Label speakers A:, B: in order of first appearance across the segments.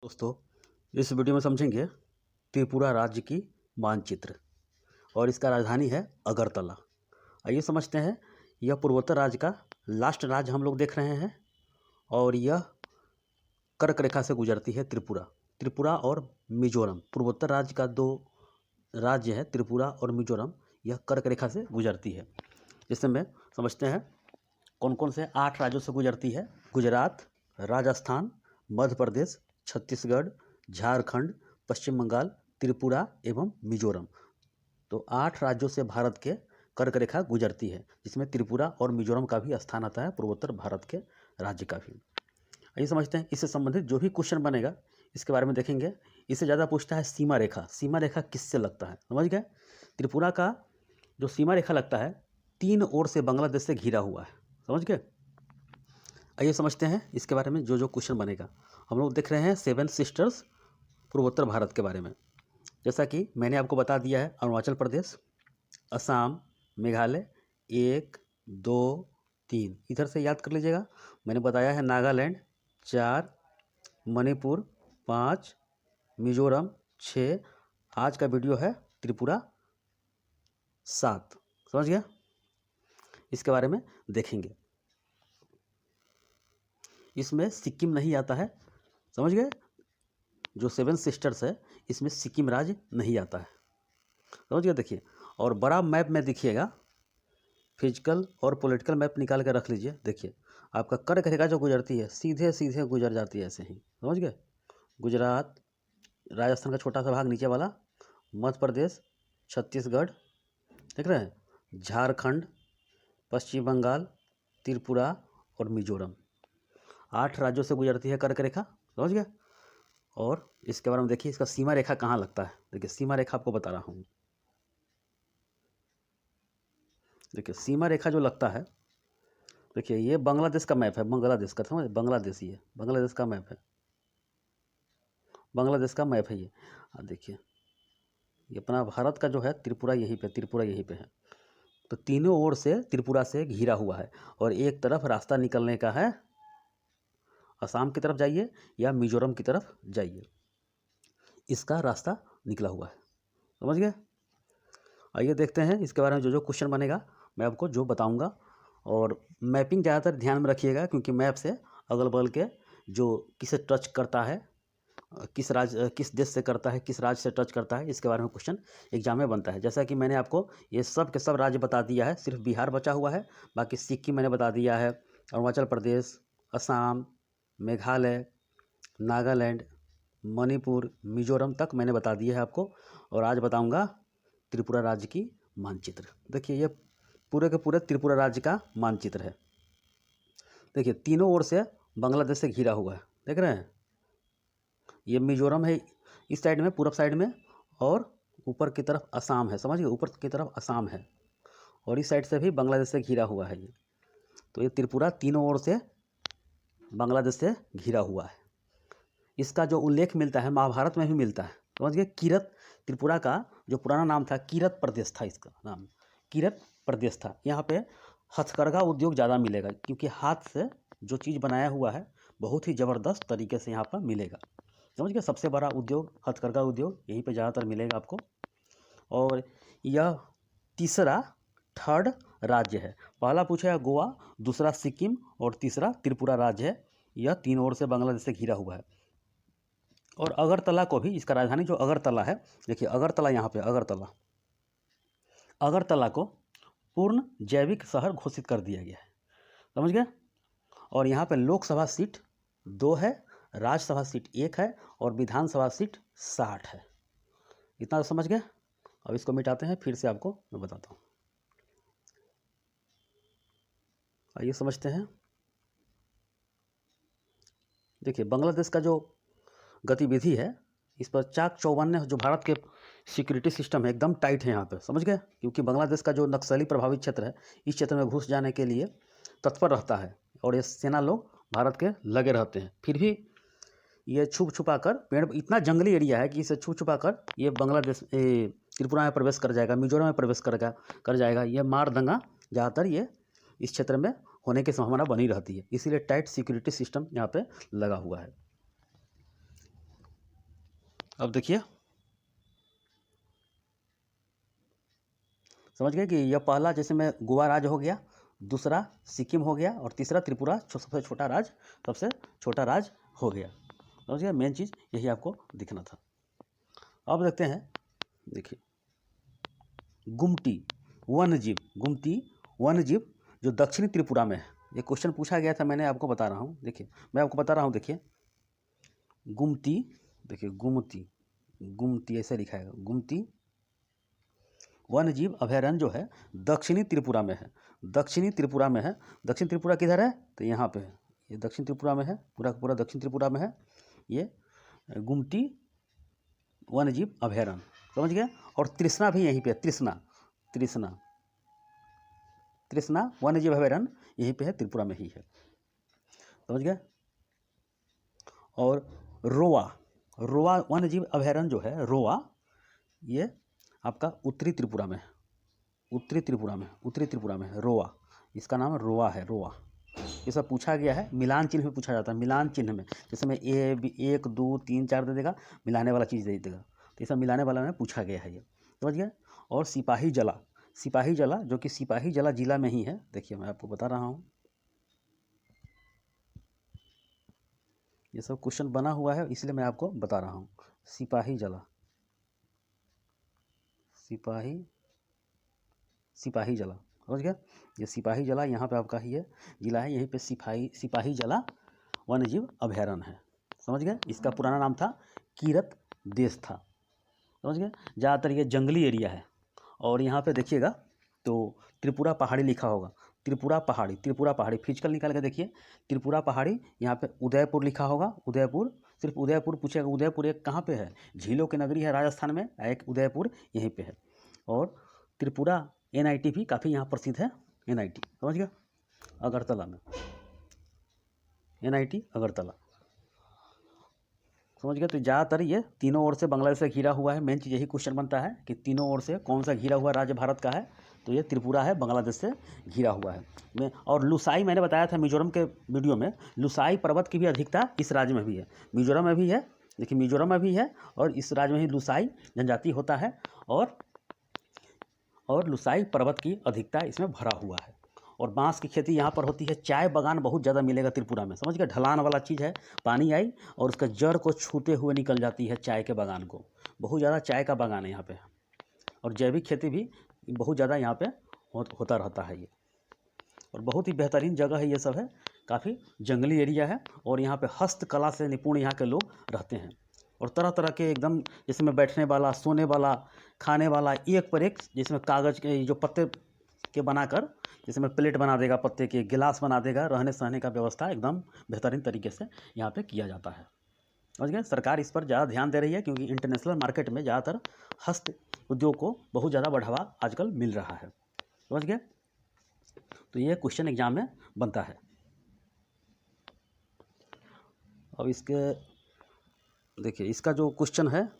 A: दोस्तों, इस वीडियो में समझेंगे त्रिपुरा राज्य की मानचित्र और इसका राजधानी है अगरतला। आइए समझते हैं। यह पूर्वोत्तर राज्य का लास्ट राज्य हम लोग देख रहे हैं और यह कर्क रेखा से गुजरती है। त्रिपुरा और मिजोरम, पूर्वोत्तर राज्य का दो राज्य है त्रिपुरा और मिजोरम। यह कर्क रेखा से गुजरती है। इसमें समझते हैं कौन कौन से 8 राज्यों से गुजरती है। गुजरात, राजस्थान, मध्य प्रदेश, छत्तीसगढ़, झारखंड, पश्चिम बंगाल, त्रिपुरा एवं मिजोरम। तो 8 राज्यों से भारत के कर्क रेखा गुजरती है, जिसमें त्रिपुरा और मिजोरम का भी स्थान आता है, पूर्वोत्तर भारत के राज्य का भी। आइए समझते हैं इससे संबंधित जो भी क्वेश्चन बनेगा इसके बारे में देखेंगे। इससे ज़्यादा पूछता है सीमा रेखा। सीमा रेखा किससे लगता है, समझ गए। त्रिपुरा का जो सीमा रेखा लगता है 3 ओर से बांग्लादेश से घिरा हुआ है, समझ गए। आइए समझते हैं इसके बारे में जो क्वेश्चन बनेगा। हम लोग देख रहे हैं 7 सिस्टर्स पूर्वोत्तर भारत के बारे में। जैसा कि मैंने आपको बता दिया है, अरुणाचल प्रदेश, असम, मेघालय 1, 2, 3, इधर से याद कर लीजिएगा। मैंने बताया है नागालैंड 4, मणिपुर 5, मिजोरम 6, आज का वीडियो है त्रिपुरा 7, समझ गया। इसके बारे में देखेंगे। इसमें सिक्किम नहीं आता है, समझ गए। जो 7 सिस्टर्स है इसमें सिक्किम राज्य नहीं आता है, समझ गए। देखिए, और बड़ा मैप में देखिएगा, फिजिकल और पॉलिटिकल मैप निकाल के रख लीजिए। देखिए आपका कर्क रेखा जो गुजरती है सीधे सीधे गुजर जाती है ऐसे ही, समझ गए। गुजरात, राजस्थान का छोटा सा भाग नीचे वाला, मध्य प्रदेश, छत्तीसगढ़, देख रहे हैं, झारखंड, पश्चिम बंगाल, त्रिपुरा और मिजोरम। 8 राज्यों से गुजरती है कर्क रेखा, समझ गए। और इसके बारे में देखिए, इसका सीमा रेखा कहाँ लगता है। देखिए सीमा रेखा आपको बता रहा हूँ। देखिए सीमा रेखा जो लगता है, देखिए ये बांग्लादेश का मैप है, बांग्लादेश का, समझ, बांग्लादेश, ये बांग्लादेश का मैप है, बांग्लादेश का मैप है ये। देखिए ये अपना भारत का जो है त्रिपुरा यहीं पे, त्रिपुरा यहीं पे है। तो तीनों ओर से त्रिपुरा से घिरा हुआ है और एक तरफ रास्ता निकलने का है, असम की तरफ जाइए या मिजोरम की तरफ जाइए, इसका रास्ता निकला हुआ है, समझ गए। आइए देखते हैं इसके बारे में जो क्वेश्चन बनेगा मैं आपको जो बताऊंगा। और मैपिंग ज़्यादातर ध्यान में रखिएगा, क्योंकि मैप से अगल बगल के जो किसे टच करता है, किस राज्य किस देश से करता है, किस राज्य से टच करता है, इसके बारे में क्वेश्चन एग्जाम में बनता है। जैसा कि मैंने आपको ये सब के सब राज्य बता दिया है, सिर्फ बिहार बचा हुआ है, बाकी सिक्किम मैंने बता दिया है, अरुणाचल प्रदेश, असम, मेघालय, नागालैंड, मणिपुर, मिजोरम तक मैंने बता दिया है आपको। और आज बताऊंगा त्रिपुरा राज्य की मानचित्र। देखिए ये पूरे के पूरे त्रिपुरा राज्य का मानचित्र है। देखिए तीनों ओर से बांग्लादेश से घिरा हुआ है, देख रहे हैं। ये मिजोरम है इस साइड में, पूरब साइड में, और ऊपर की तरफ असम है, समझिए, ऊपर की तरफ असम है, और इस साइड से भी बांग्लादेश से घिरा हुआ है ये। तो ये त्रिपुरा तीनों ओर से बांग्लादेश से घिरा हुआ है। इसका जो उल्लेख मिलता है महाभारत में भी मिलता है, समझिए। किरत, त्रिपुरा का जो पुराना नाम था किरत प्रदेश था, इसका नाम किरत प्रदेश था। यहाँ पे हथकरघा उद्योग ज़्यादा मिलेगा, क्योंकि हाथ से जो चीज़ बनाया हुआ है बहुत ही ज़बरदस्त तरीके से यहाँ पर मिलेगा, समझ गए। सबसे बड़ा उद्योग हथकरघा उद्योग यहीं पे ज़्यादातर मिलेगा आपको। और यह तीसरा, थर्ड राज्य है। पहला पूछा है गोवा, दूसरा सिक्किम और तीसरा त्रिपुरा राज्य है। यह 3 ओर से बांग्लादेश से घिरा हुआ है। और अगरतला को भी, इसका राजधानी जो अगरतला है, देखिए अगरतला, यहाँ पे अगरतला को पूर्ण जैविक शहर घोषित कर दिया गया है, समझ गए। और यहाँ पे लोकसभा सीट 2 है, राज्यसभा सीट 1 है और विधानसभा सीट 60 है। इतना तो समझ गए। अब इसको मिटाते हैं, फिर से आपको मैं बताता हूँ। आइए समझते हैं। देखिए बांग्लादेश का जो गतिविधि है, इस पर चाक चौबन्ने जो भारत के सिक्योरिटी सिस्टम है एकदम टाइट है यहाँ पे, समझ गए। क्योंकि बांग्लादेश का जो नक्सली प्रभावित क्षेत्र है, इस क्षेत्र में घुस जाने के लिए तत्पर रहता है और ये सेना लोग भारत के लगे रहते हैं। फिर भी ये छुप छुपा कर, पेड़ इतना जंगली एरिया है कि इसे छुप छुपा कर ये बांग्लादेश त्रिपुरा में प्रवेश कर जाएगा, मिजोरम में प्रवेश कर जाएगा। ये मार दंगा ज़्यादातर ये इस क्षेत्र में होने की संभावना बनी रहती है, इसीलिए टाइट सिक्योरिटी सिस्टम यहाँ पे लगा हुआ है। अब देखिए, समझ गए कि यह पहला जैसे में गोवा राज्य हो गया, दूसरा सिक्किम हो गया और तीसरा त्रिपुरा सबसे छोटा राज्य हो गया। समझ गए, मेन चीज़ यही आपको दिखना था। अब देखते हैं, देखिए गुमटी वन्यजीव जो दक्षिणी त्रिपुरा में है, ये क्वेश्चन पूछा गया था, मैंने आपको बता रहा हूँ। देखिए मैं आपको बता रहा हूँ, देखिए गुमटी, देखिए गुमटी ऐसे लिखा है, गुमटी वन्यजीव अभयारण्य जो है दक्षिणी त्रिपुरा में है। दक्षिण त्रिपुरा किधर है? तो यहाँ पे है, ये दक्षिण त्रिपुरा में है, पूरा दक्षिण त्रिपुरा में है ये गुमटी वन्यजीव अभयारण्य। समझ गए। और तृष्णा भी यहीं पे है, तृष्णा वन्यजीव अभयारण्य यहीं पे है, त्रिपुरा में ही है। समझ गए। और रोआ वन्यजीव अभयारण्य जो है, रोआ, ये आपका उत्तरी त्रिपुरा में है, रोआ, इसका नाम रोआ है, रोआ। ये सब पूछा गया है, मिलान चिन्ह में पूछा जाता है, मिलान चिन्ह में, जैसे में 1 2 3 4 दे देगा, मिलाने वाला चीज़ दे देगा, तो ये सब मिलाने वाला में पूछा गया है ये। समझ गए। और सिपाही जला जो कि सिपाही जला जिला में ही है, देखिए मैं आपको बता रहा हूँ, ये सब क्वेश्चन बना हुआ है इसलिए मैं आपको बता रहा हूँ। सिपाही जला समझ गया। ये सिपाही जला यहाँ पे आपका ही है, जिला है, यहीं पे सिपाही जला वन्यजीव अभयारण्य है। समझ गए। इसका पुराना नाम था कीरत देश था। समझ गए। ज़्यादातर ये जंगली एरिया है। और यहाँ पे देखिएगा तो त्रिपुरा पहाड़ी लिखा होगा, त्रिपुरा पहाड़ी फिजिकल निकाल के देखिए, त्रिपुरा पहाड़ी, यहाँ पे उदयपुर लिखा होगा, उदयपुर, सिर्फ उदयपुर पूछेगा, उदयपुर एक कहाँ पे है? झीलों की नगरी है राजस्थान में, एक उदयपुर यहीं पे है। और त्रिपुरा NIT भी काफ़ी यहाँ प्रसिद्ध है, NIT। समझ गया। अगरतला में NIT अगरतला। समझ गए। तो ज़्यादातर ये तीनों ओर से बांग्लादेश से घिरा हुआ है। मेन चीज़ यही क्वेश्चन बनता है कि तीनों ओर से कौन सा घिरा हुआ राज्य भारत का है, तो ये त्रिपुरा है, बांग्लादेश से घिरा हुआ है। और लुसाई मैंने बताया था मिजोरम के वीडियो में, लुसाई पर्वत की भी अधिकता इस राज्य में भी है, मिजोरम में भी है, देखिए मिजोरम में भी है, और इस राज्य में ही लुसाई जनजाति होता है, और लुसाई पर्वत की अधिकता इसमें भरा हुआ है। और बांस की खेती यहाँ पर होती है। चाय बागान बहुत ज़्यादा मिलेगा त्रिपुरा में। समझ गए। ढलान वाला चीज़ है, पानी आई और उसका जड़ को छूते हुए निकल जाती है चाय के बागान को। बहुत ज़्यादा चाय का बागान है यहाँ पे। और जैविक खेती भी बहुत ज़्यादा यहाँ पे होता रहता है ये। और बहुत ही बेहतरीन जगह है ये सब है, काफ़ी जंगली एरिया है। और यहाँ पे हस्तकला से निपुण यहाँ के लोग रहते हैं। और तरह तरह के एकदम, जिसमें बैठने वाला, सोने वाला, खाने वाला, एक पर एक, जिसमें कागज़ के जो पत्ते के बनाकर, जिसमें प्लेट बना देगा, पत्ते के गिलास बना देगा, रहने सहने का व्यवस्था एकदम बेहतरीन तरीके से यहाँ पे किया जाता है। समझ गए। सरकार इस पर ज़्यादा ध्यान दे रही है, क्योंकि इंटरनेशनल मार्केट में ज़्यादातर हस्त उद्योग को बहुत ज़्यादा बढ़ावा आजकल मिल रहा है। समझ गए। तो ये क्वेश्चन एग्जाम में बनता है। अब इसके देखिए, इसका जो क्वेश्चन है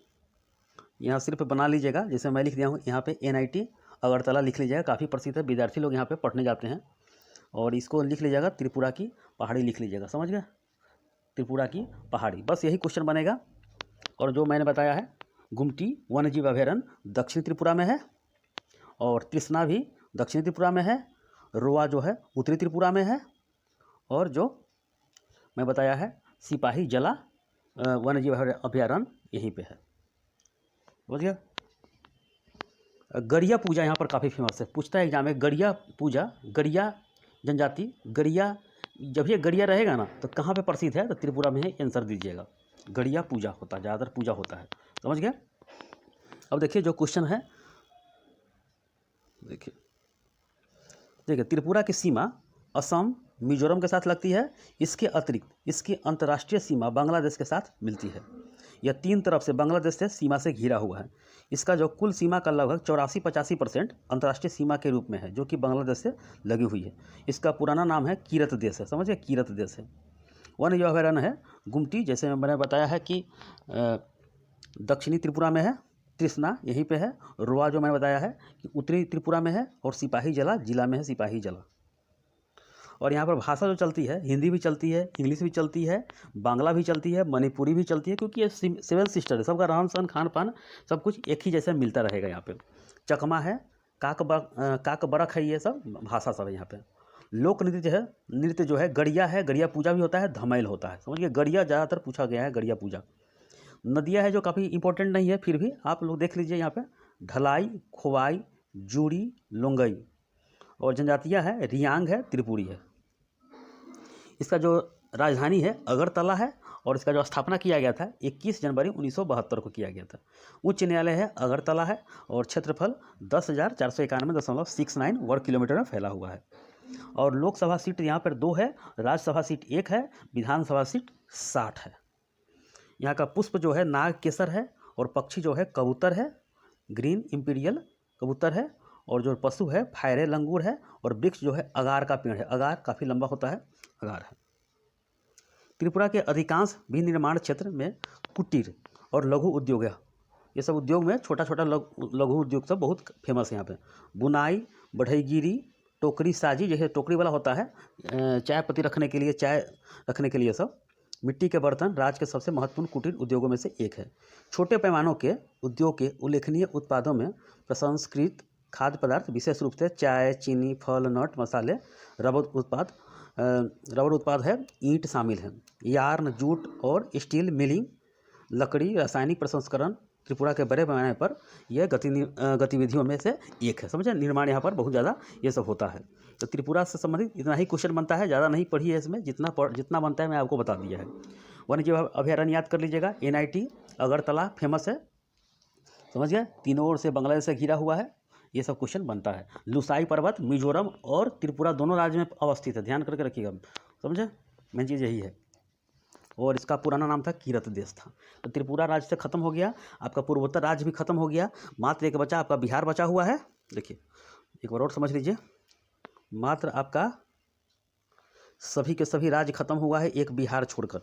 A: यहाँ सिर्फ बना लीजिएगा, जैसे मैं लिख दिया हूँ यहाँ पे NIT अगरतला लिख लीजिएगा, काफ़ी प्रसिद्ध है, विद्यार्थी लोग यहाँ पे पढ़ने जाते हैं। और इसको लिख लीजिएगा, त्रिपुरा की पहाड़ी लिख लीजिएगा। समझ गए। त्रिपुरा की पहाड़ी, बस यही क्वेश्चन बनेगा। और जो मैंने बताया है, गुमटी वन्यजीव अभयारण्य दक्षिण त्रिपुरा में है, और तृष्णा भी दक्षिण त्रिपुरा में है, रोआ जो है उत्तरी त्रिपुरा में है, और जो मैं बताया है सिपाही जला वन्यजीव अभयारण्य यहीं पे है। समझ गया। गरिया पूजा यहाँ पर काफ़ी फेमस है, पूछता है एग्जाम में, गरिया पूजा, गरिया जनजाति, गरिया, जब ये गरिया रहेगा ना तो कहाँ पे प्रसिद्ध है, तो त्रिपुरा में है, आंसर दीजिएगा। गरिया पूजा होता है, ज़्यादातर पूजा होता है। समझ गए। अब देखिए जो क्वेश्चन है, देखिए त्रिपुरा की सीमा असम मिजोरम के साथ लगती है। इसके अतिरिक्त इसकी अंतर्राष्ट्रीय सीमा बांग्लादेश के साथ मिलती है। यह 3 तरफ से बांग्लादेश से सीमा से घिरा हुआ है। इसका जो कुल सीमा का लगभग 84-85% अंतर्राष्ट्रीय सीमा के रूप में है, जो कि बांग्लादेश से लगी हुई है। इसका पुराना नाम है कीरत देश है। समझिए, कीरत देश है। वन्यजीव अभयारण्य है गुमटी, जैसे मैंने बताया है कि दक्षिणी त्रिपुरा में है, तृष्णा यहीं पे है, रोआ जो मैंने बताया है कि उत्तरी त्रिपुरा में है, और सिपाही जला जिला में है, सिपाही जला। और यहाँ पर भाषा जो चलती है, हिंदी भी चलती है, इंग्लिश भी चलती है, बांग्ला भी चलती है, मणिपुरी भी चलती है, क्योंकि ये 7 सिस्टर है, सबका रहन सहन खान पान सब कुछ एक ही जैसा मिलता रहेगा। यहाँ पे चकमा है, काक बरख है, ये सब भाषा सब है यहाँ पे। लोक नृत्य जो है गड़िया है, गड़िया पूजा भी होता है, धमैल होता है, समझिए गड़िया ज़्यादातर पूछा गया है, गड़िया पूजा। नदियाँ है जो काफ़ी इंपॉर्टेंट नहीं है, फिर भी आप लोग देख लीजिए यहाँ पे, ढलाई, खोवाई, जूड़ी, लोंगई। और जनजातियाँ है, रियांग है, त्रिपुरी है। इसका जो राजधानी है अगरतला है, और इसका जो स्थापना किया गया था 21 जनवरी 1972 को किया गया था। उच्च न्यायालय है अगरतला है, और क्षेत्रफल 10,491.69 वर्ग किलोमीटर में फैला हुआ है। और लोकसभा सीट यहाँ पर 2 है, राज्यसभा सीट 1 है, विधानसभा सीट 60 है। यहाँ का पुष्प जो है नाग केसर है, और पक्षी जो है कबूतर है, ग्रीन इम्पीरियल कबूतर है, और जो पशु है फायरे लंगूर है, और वृक्ष जो है अगार का पेड़ है, अगार काफ़ी लंबा होता है, अगार है। त्रिपुरा के अधिकांश भी निर्माण क्षेत्र में कुटीर और लघु उद्योग है। ये सब उद्योग में छोटा छोटा लघु उद्योग सब बहुत फेमस है यहाँ पे। बुनाई, बढ़ईगिरी, टोकरी साजी, जैसे टोकरी वाला होता है, चाय पत्ती रखने के लिए, चाय रखने के लिए सब। मिट्टी के बर्तन राज्य के सबसे महत्वपूर्ण कुटीर उद्योगों में से एक है। छोटे पैमानों के उद्योग के उल्लेखनीय उत्पादों में प्रसंस्कृत खाद्य पदार्थ, विशेष रूप से चाय, चीनी, फल, नट, मसाले, रबर उत्पाद है, ईंट शामिल है। यार्न, जूट और स्टील मिलिंग, लकड़ी, रासायनिक प्रसंस्करण त्रिपुरा के बड़े पैमाने पर यह गतिविधियों में से एक है। समझे, निर्माण यहाँ पर बहुत ज़्यादा ये सब होता है। तो त्रिपुरा से संबंधित इतना ही क्वेश्चन बनता है, ज़्यादा नहीं पढ़ी है इसमें, जितना बनता है मैं आपको बता दिया है। वन्यजीव अभयारण्य याद कर लीजिएगा, NIT अगरतला फेमस है, समझ गए, तीनों ओर से बांग्लादेश से घिरा हुआ है। ये सब क्वेश्चन बनता है। लुसाई पर्वत मिजोरम और त्रिपुरा दोनों राज्य में अवस्थित है, ध्यान करके रखिएगा, समझे, मेन चीज़ यही है। और इसका पुराना नाम था किरत देश था। तो त्रिपुरा राज्य से खत्म हो गया, आपका पूर्वोत्तर राज्य भी खत्म हो गया, मात्र एक बचा, आपका बिहार बचा हुआ है। देखिए एक बार और समझ लीजिए, मात्र आपका सभी के सभी राज्य खत्म हुआ है एक बिहार छोड़कर।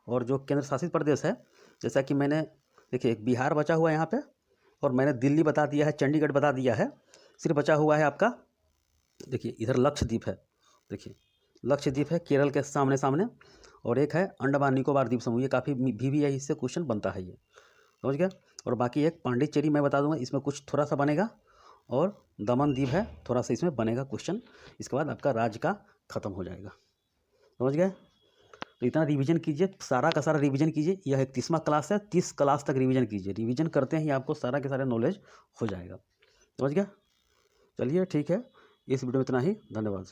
A: और जो केंद्र शासित प्रदेश है, जैसा कि मैंने, देखिए एक बिहार बचा हुआ है यहाँ पे, और मैंने दिल्ली बता दिया है, चंडीगढ़ बता दिया है। सिर्फ बचा हुआ है आपका, देखिए इधर लक्षद्वीप है, देखिए लक्षद्वीप है केरल के सामने सामने, और एक है अंडमान निकोबार द्वीप समूह। ये काफ़ी भी है, इससे क्वेश्चन बनता है, ये समझ गया। और बाकी एक पांडिचेरी मैं बता दूंगा, इसमें कुछ थोड़ा सा बनेगा, और दमन द्वीप है, थोड़ा सा इसमें बनेगा क्वेश्चन। इसके बाद आपका राज्य का खत्म हो जाएगा, समझ गए। तो इतना रिवीजन कीजिए, सारा का सारा रिवीजन कीजिए। यह 31वां क्लास है, 30 क्लास तक रिवीजन कीजिए। रिवीजन करते ही आपको सारा के सारे नॉलेज हो जाएगा, समझ गया। चलिए ठीक है, इस वीडियो में इतना ही, धन्यवाद।